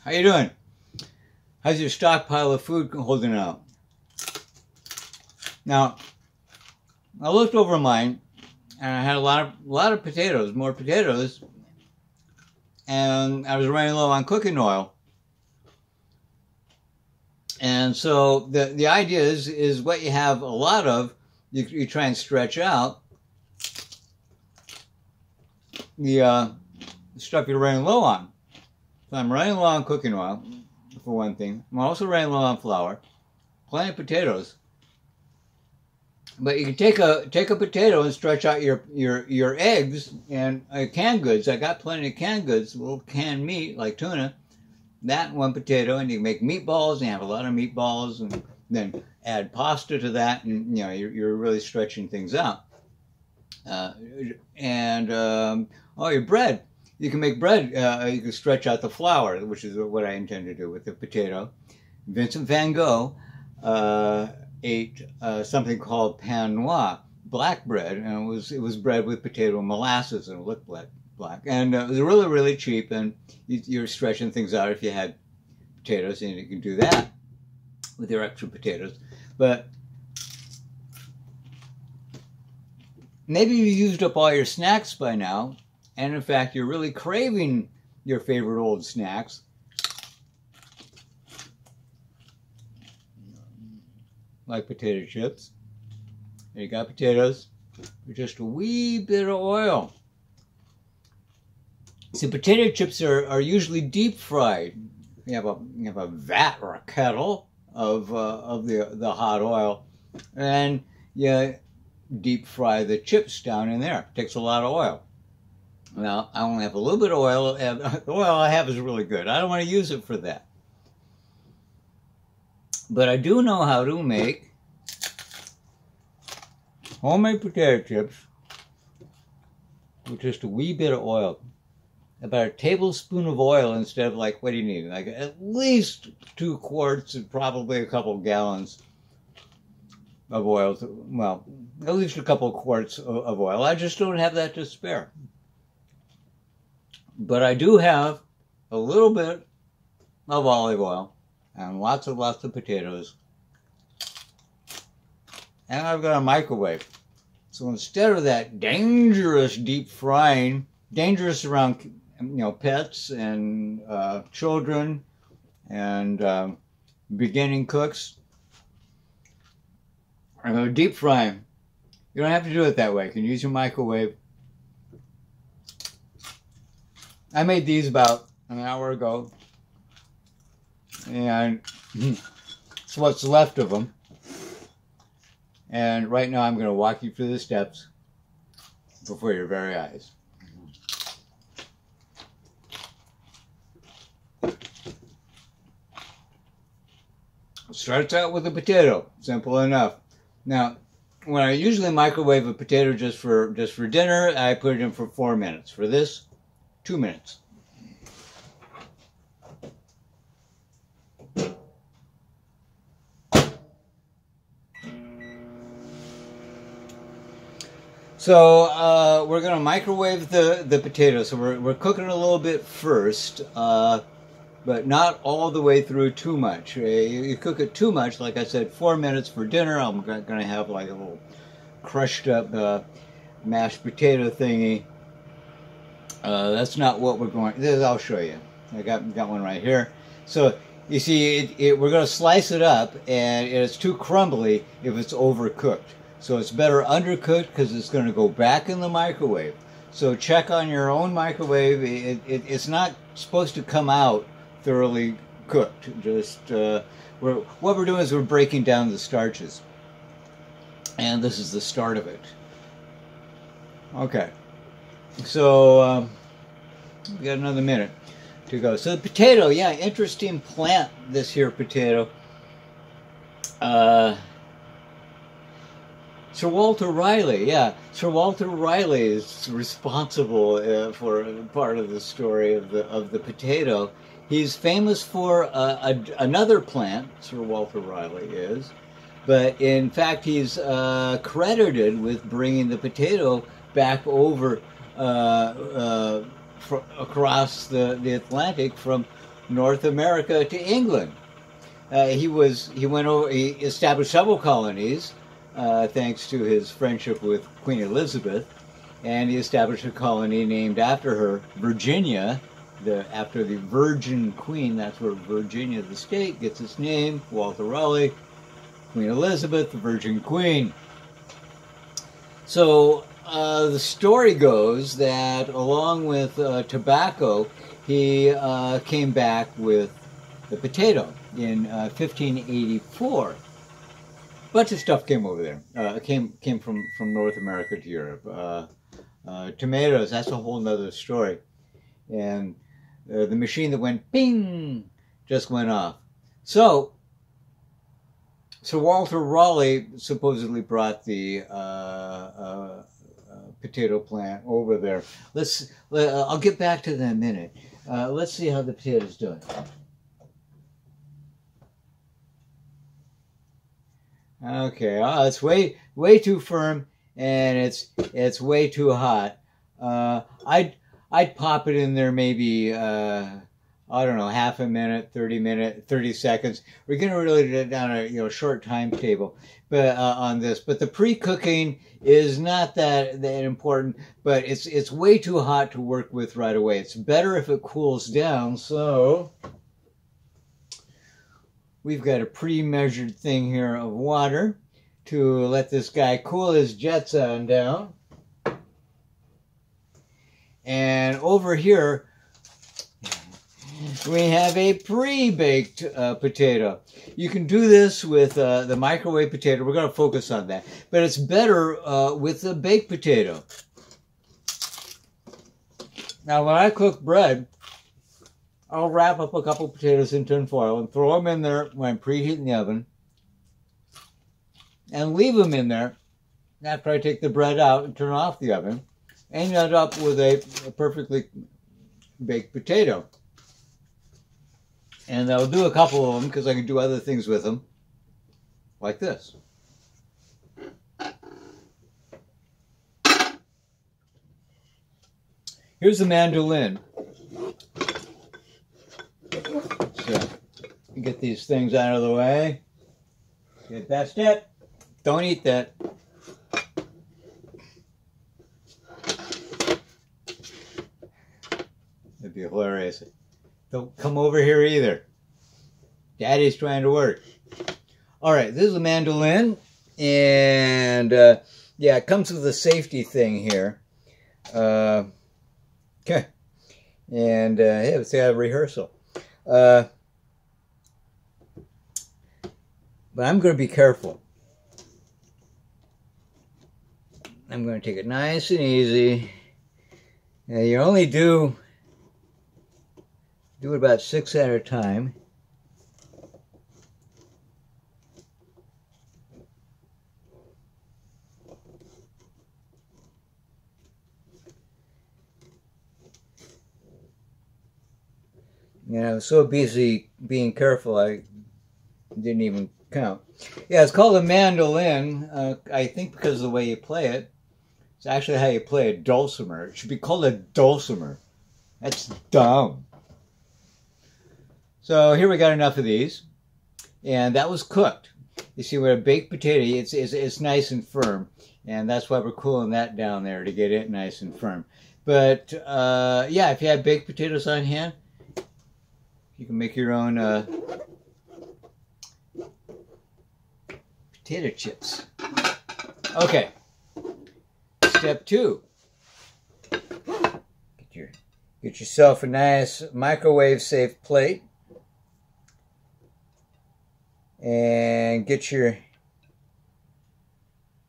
How you doing? How's your stockpile of food holding out? Now, I looked over mine, and I had a lot of potatoes, more potatoes, and I was running low on cooking oil. And so the idea is what you have a lot of, you try and stretch out the stuff you're running low on. So I'm running low on cooking oil, for one thing. I'm also running low on flour, plenty of potatoes. But you can take a potato and stretch out your eggs and canned goods. I got plenty of canned goods, little canned meat like tuna. That and one potato, and you can make meatballs, and you have a lot of meatballs, and then add pasta to that, and you're really stretching things out. Your bread. You can make bread. You can stretch out the flour, which is what I intend to do with the potato. Vincent van Gogh ate something called pain noir, black bread, and it was bread with potato and molasses, and it looked black. And it was really, really cheap, and you're stretching things out if you had potatoes, and you can do that with your extra potatoes. But maybe you used up all your snacks by now, and in fact, you're really craving your favorite old snacks. Like potato chips. And you got potatoes with just a wee bit of oil. See, potato chips are usually deep fried. You have a vat or a kettle of the hot oil, and you deep fry the chips down in there. It takes a lot of oil. Now, I only have a little bit of oil. The oil I have is really good. I don't want to use it for that. But I do know how to make homemade potato chips with just a wee bit of oil. About a tablespoon of oil instead of, like, what do you need? Like at least 2 quarts and probably a couple gallons of oil. Well, at least a couple quarts of oil. I just don't have that to spare. But I do have a little bit of olive oil and lots of potatoes. And I've got a microwave. So instead of that dangerous deep frying, dangerous around pets and children and beginning cooks, deep frying. You don't have to do it that way. You can use your microwave. I made these about an hour ago, and it's what's left of them. And right now I'm going to walk you through the steps before your very eyes. Starts out with a potato, simple enough. Now, when I usually microwave a potato just for dinner, I put it in for 4 minutes. For this, 2 minutes. So we're going to microwave the potatoes. So we're cooking a little bit first, but not all the way through too much. You cook it too much, like I said, 4 minutes for dinner. I'm going to have like a little crushed up mashed potato thingy. That's not what we're going. I'll show you. I got one right here. So you see, we're going to slice it up, and it's too crumbly if it's overcooked. So it's better undercooked because it's going to go back in the microwave. So check on your own microwave. It's not supposed to come out thoroughly cooked. Just what we're doing is we're breaking down the starches, and this is the start of it. Okay, so we got another minute to go. So the potato, yeah, interesting plant. This here potato. Sir Walter Raleigh, yeah. Sir Walter Raleigh is responsible for part of the story of the potato. He's famous for another plant, Sir Walter Raleigh is, but in fact he's credited with bringing the potato back over across the Atlantic from North America to England. He established several colonies, thanks to his friendship with Queen Elizabeth, and he established a colony named after her, Virginia, after the Virgin Queen. That's where Virginia, the state, gets its name. Walter Raleigh, Queen Elizabeth, the Virgin Queen. So the story goes that along with tobacco, he came back with the potato in 1584. A bunch of stuff came over there. Came from North America to Europe. Tomatoes, that's a whole nother story. And the machine that went ping just went off. So Walter Raleigh supposedly brought the potato plant over there. I'll get back to that in a minute. Let's see how the potato's doing. Okay, it's way too firm, and it's way too hot. I'd pop it in there maybe I don't know, half a minute, 30 seconds. We're gonna really get down a short timetable, but on this. But the pre-cooking is not that important, but it's way too hot to work with right away. It's better if it cools down. So we've got a pre-measured thing here of water to let this guy cool his jets on down. And over here, we have a pre-baked potato. You can do this with the microwave potato. We're going to focus on that. But it's better with the baked potato. Now, when I cook bread, I'll wrap up a couple potatoes in tin foil and throw them in there when I'm preheating the oven. And leave them in there after I take the bread out and turn off the oven. And you end up with a perfectly baked potato. And I'll do a couple of them because I can do other things with them, like this. Here's the mandolin. So, get these things out of the way. Get that step. Don't eat that. That'd be hilarious. Don't come over here either. Daddy's trying to work. All right, this is a mandolin, and yeah, it comes with a safety thing here. Okay, and yeah, let's have a rehearsal. But I'm going to be careful. I'm going to take it nice and easy. Now, you only do it about 6 at a time. You know, I was so busy being careful, I didn't even count. Yeah, it's called a mandolin, I think because of the way you play it. It's actually how you play a dulcimer. It should be called a dulcimer. That's dumb. So here we got enough of these, and that was cooked. You see, with a baked potato, it's nice and firm, and that's why we're cooling that down there to get it nice and firm. But yeah, if you have baked potatoes on hand, you can make your own potato chips. Okay, step 2. Get yourself a nice microwave-safe plate. And get your,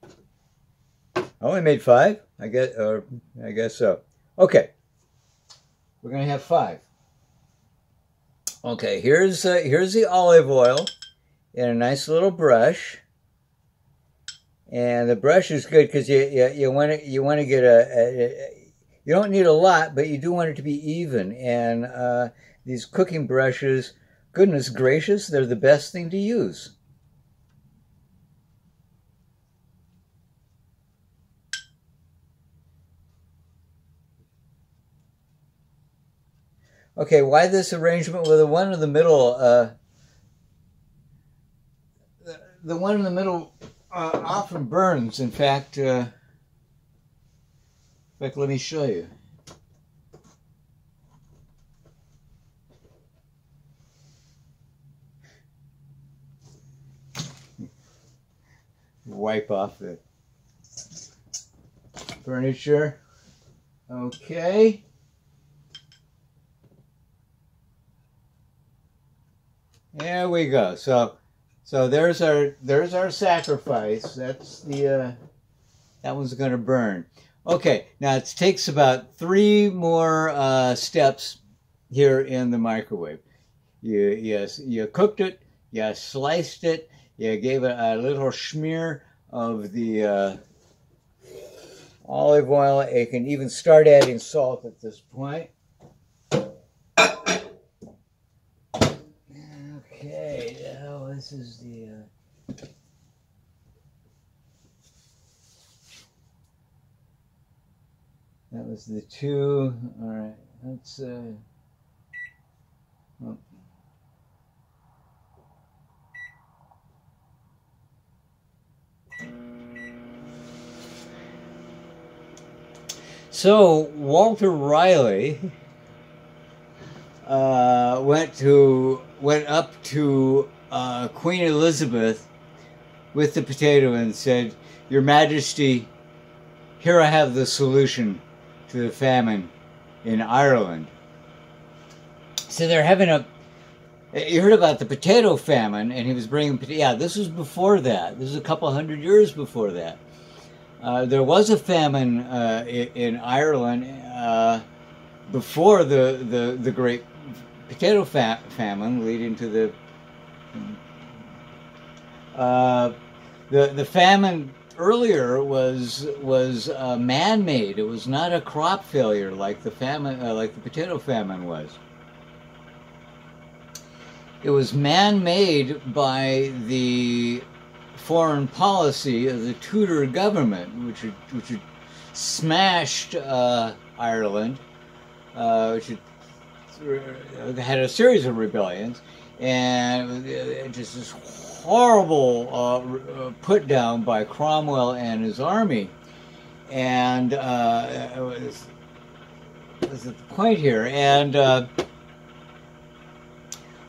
I only made 5, I guess so. Okay, we're gonna have 5. Okay, here's the olive oil in a nice little brush, and the brush is good because you want to get you don't need a lot, but you do want it to be even. And these cooking brushes, goodness gracious, they're the best thing to use. Okay, why this arrangement? Well, the one in the middle, the one in the middle often burns. In fact, let me show you. Wipe off the furniture. Okay. There we go. So there's our sacrifice. That's the that one's going to burn. Okay. Now it takes about 3 more steps here in the microwave. You cooked it. You sliced it. You gave it a little smear of the olive oil. You can even start adding salt at this point. Okay, now this is the that was the 2. All right, let's oh. So Walter Riley went up to Queen Elizabeth with the potato and said, "Your Majesty, here I have the solution to the famine in Ireland." So they're having you heard about the potato famine, and he was bringing, yeah, this was before that. This is a couple hundred years before that. There was a famine in Ireland before the Great Potato Famine, leading to the famine earlier was man-made. It was not a crop failure like the potato famine was. It was man-made by the foreign policy of the Tudor government, which had smashed Ireland, which had a series of rebellions, and just this horrible put down by Cromwell and his army. And it was at the point here, and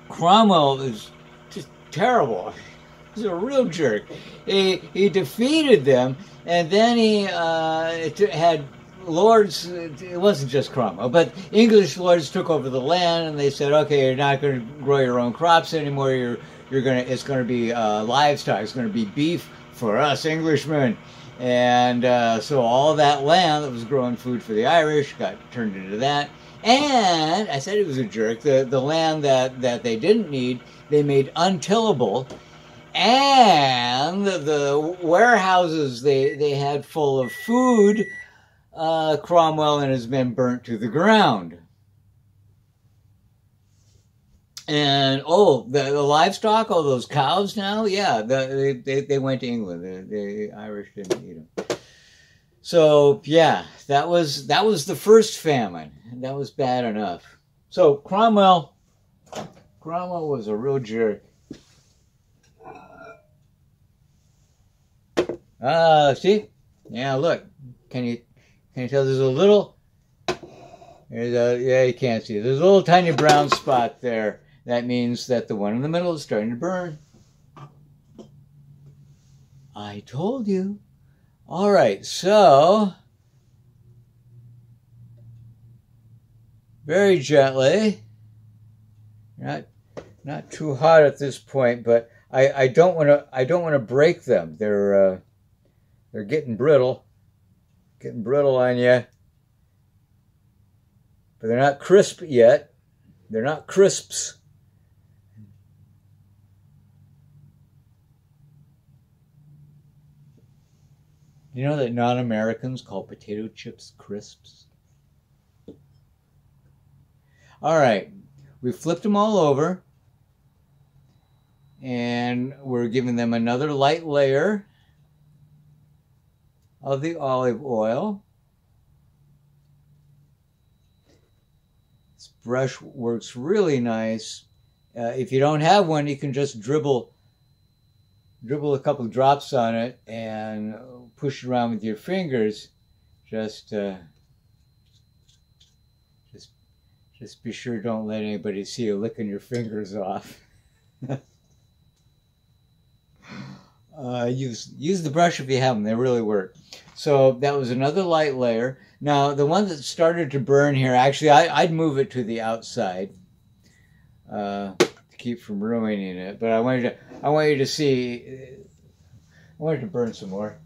Cromwell is just terrible. He's a real jerk. He defeated them, and then he had lords. It wasn't just Cromwell, but English lords took over the land, and they said, "Okay, you're not going to grow your own crops anymore. It's going to be livestock. It's going to be beef for us Englishmen." And so all that land that was growing food for the Irish got turned into that. And I said he was a jerk. The land that they didn't need, they made untillable. And the warehouses they had full of food, Cromwell and his men burnt to the ground. And the livestock, all those cows now, yeah, they went to England. The Irish didn't eat them. So yeah, that was the first famine. That was bad enough. So Cromwell was a real jerk. See? Yeah, look. Can you tell there's a little? Yeah, you can't see it. There's a little tiny brown spot there. That means that the one in the middle is starting to burn. I told you. All right, so very gently. Not too hot at this point, but I don't want to break them. They're getting brittle on you, but they're not crisp yet. They're not crisps. You know that non-Americans call potato chips crisps? All right, we flipped them all over, and we're giving them another light layer of the olive oil. It's brush works really nice. If you don't have one, you can just dribble a couple of drops on it and push it around with your fingers. Just be sure don't let anybody see you licking your fingers off. Use the brush if you have them. They really work. So that was another light layer. Now the one that started to burn here, actually I'd move it to the outside to keep from ruining it. But I want you to see. I want it to burn some more.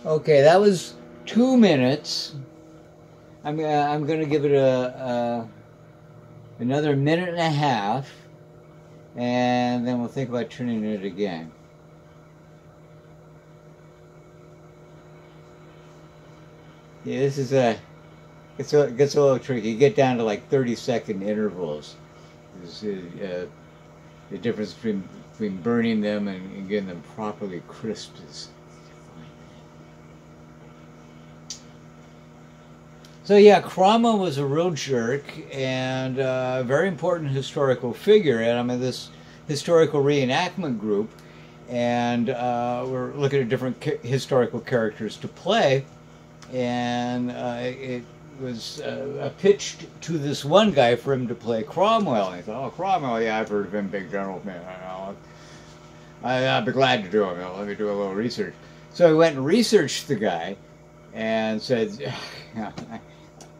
Okay, that was 2 minutes. I'm going to give it another minute and a half, and then we'll think about turning it again. Yeah, this is it gets a little tricky. You get down to like 30-second intervals. The difference between burning them and getting them properly crisp is. So yeah, Cromwell was a real jerk and a very important historical figure. And I'm in this historical reenactment group, and we're looking at different historical characters to play. And it was pitched to this one guy for him to play Cromwell. And he thought, oh, Cromwell, yeah, I've heard of him, big general man. I'd be glad to do it. Let me do a little research. So he went and researched the guy and said,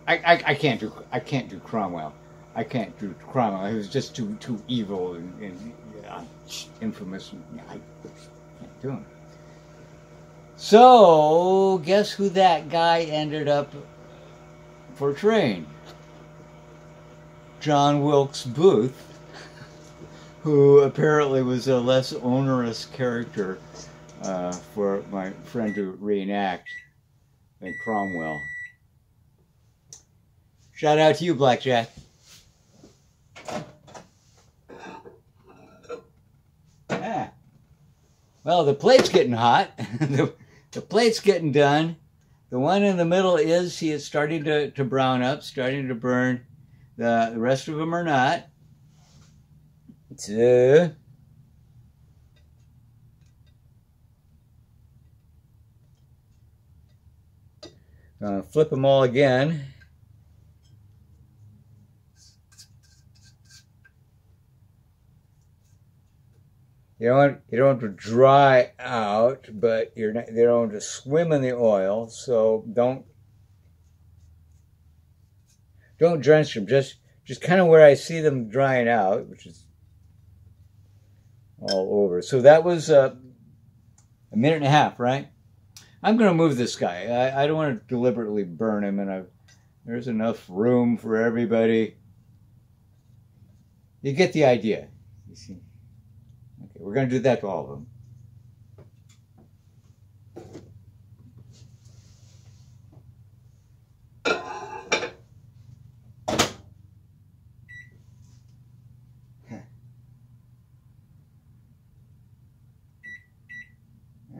I can't do Cromwell. I can't do Cromwell. He was just too evil and infamous. I can't do him. So guess who that guy ended up portraying? John Wilkes Booth, who apparently was a less onerous character for my friend to reenact than Cromwell. Shout out to you, Blackjack. Ah. Well, the plate's getting hot. The plate's getting done. The one in the middle is starting to brown up, starting to burn. The rest of them are not. So, flip them all again. You don't have to dry out, but they don't have to swim in the oil. So don't drench them. Just kind of where I see them drying out, which is all over. So that was a minute and a half, right? I'm going to move this guy. I don't want to deliberately burn him, and there's enough room for everybody. You get the idea. You see. Okay, we're going to do that to all of them.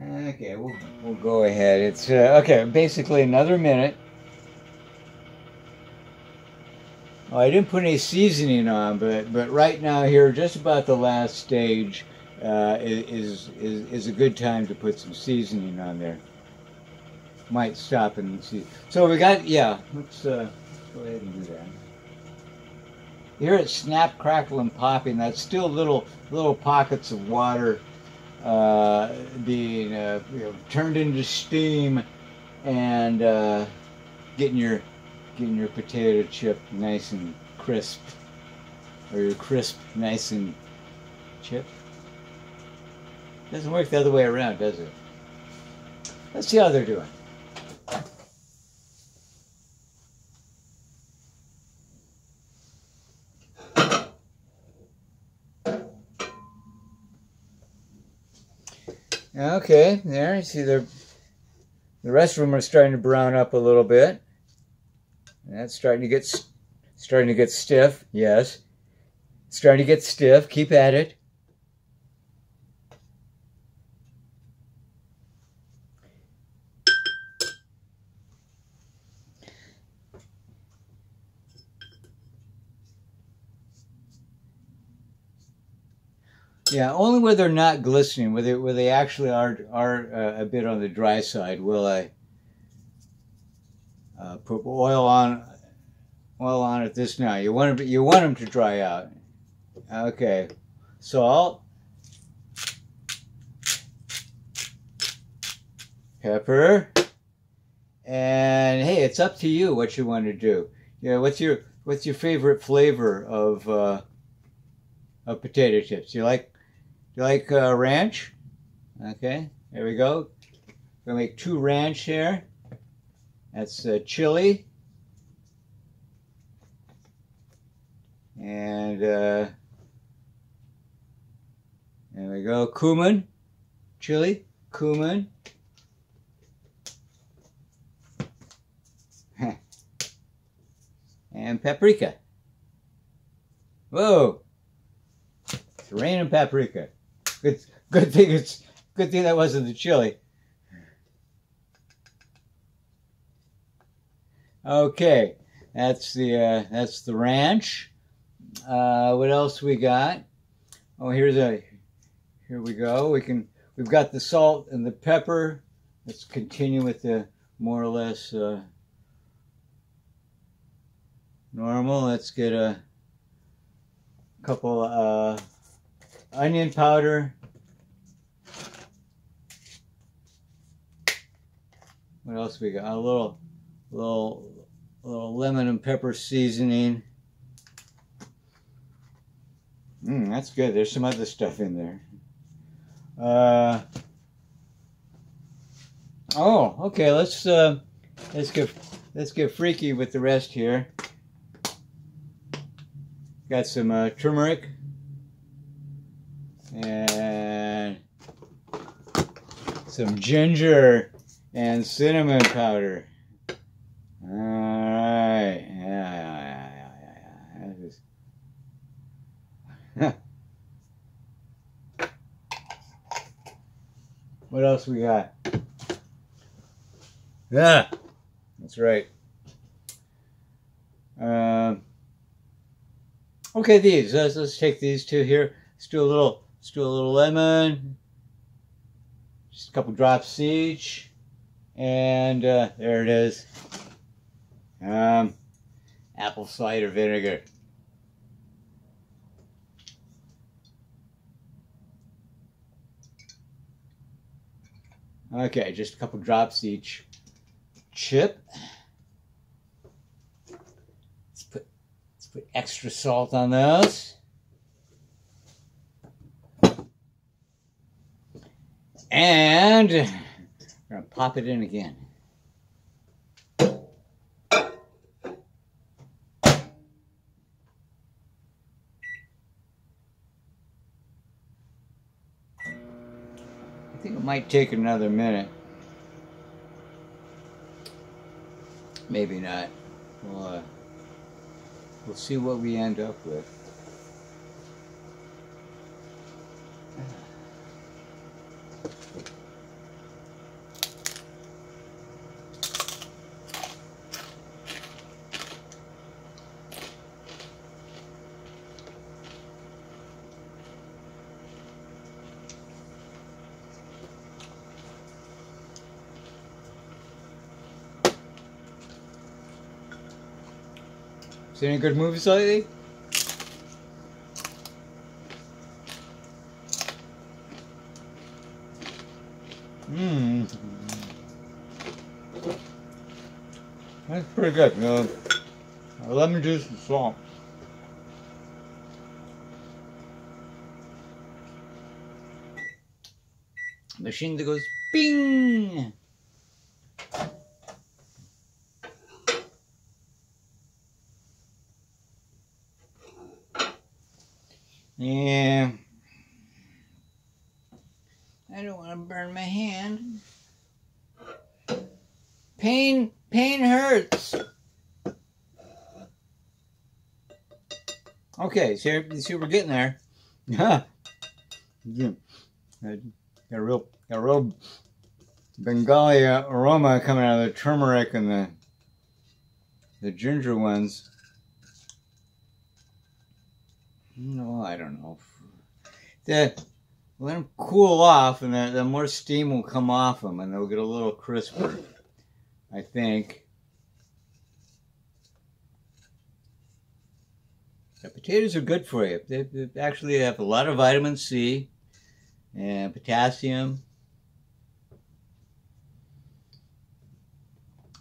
Okay, we'll go ahead. It's okay. Basically, another minute. Oh, I didn't put any seasoning on, but right now here, just about the last stage, is a good time to put some seasoning on there. Might stop and see. So we got Let's go ahead and do that. Here it's snap, crackle, and popping. That's still little pockets of water being turned into steam and getting your potato chip nice and crisp, or your crisp nice and chipped. Doesn't work the other way around, does it? Let's see how they're doing. Okay, there you see the rest of them are starting to brown up a little bit. And that's starting to get stiff. Yes, Starting to get stiff. Keep at it. Yeah, only where they're not glistening, where they actually are a bit on the dry side, will I put oil on it this now. You want them to dry out. Okay, salt, pepper, and hey, it's up to you what you want to do. Yeah, what's your favorite flavor of potato chips? You like ranch? Okay, there we go. We're gonna make 2 ranch here. That's chili. And there we go, cumin, chili, cumin. And paprika. Whoa! It's raining paprika. Good thing that wasn't the chili. Okay, that's the ranch. What else we got? Oh, here we go. We've got the salt and the pepper. Let's continue with the more or less normal. Let's get a couple onion powder. What else we got? A little lemon and pepper seasoning. That's good. There's some other stuff in there. Oh, okay. Let's get freaky with the rest here. Got some turmeric and some ginger and cinnamon powder. All right. What else we got? Yeah, that's right. Okay, these. Let's take these 2 here. Let's do a little lemon. Just a couple drops each, and there it is. Apple cider vinegar. Okay, just a couple drops each chip. Let's put extra salt on those. And we're gonna pop it in again. I think it might take another minute. Maybe not. We'll see what we end up with. See any good movies lately? That's pretty good. Lemon juice and salt. Machine that goes bing. Yeah. I don't want to burn my hand. Pain hurts. Okay, so you see we're getting there. Yeah. Got a real Bengali aroma coming out of the turmeric and the ginger ones. No, I don't know. Let them cool off, and the more steam will come off them, and they'll get a little crisper, I think. The potatoes are good for you. They actually have a lot of vitamin C and potassium.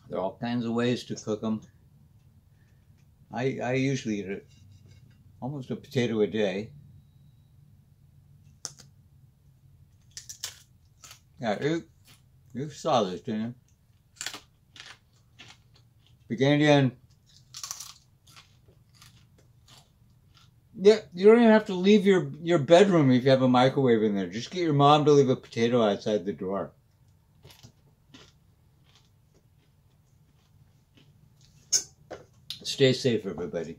There are all kinds of ways to cook them. I usually eat almost a potato a day. Yeah, you saw this, didn't you? Began. Yeah, you don't even have to leave your bedroom if you have a microwave in there. Just get your mom to leave a potato outside the door. Stay safe, everybody.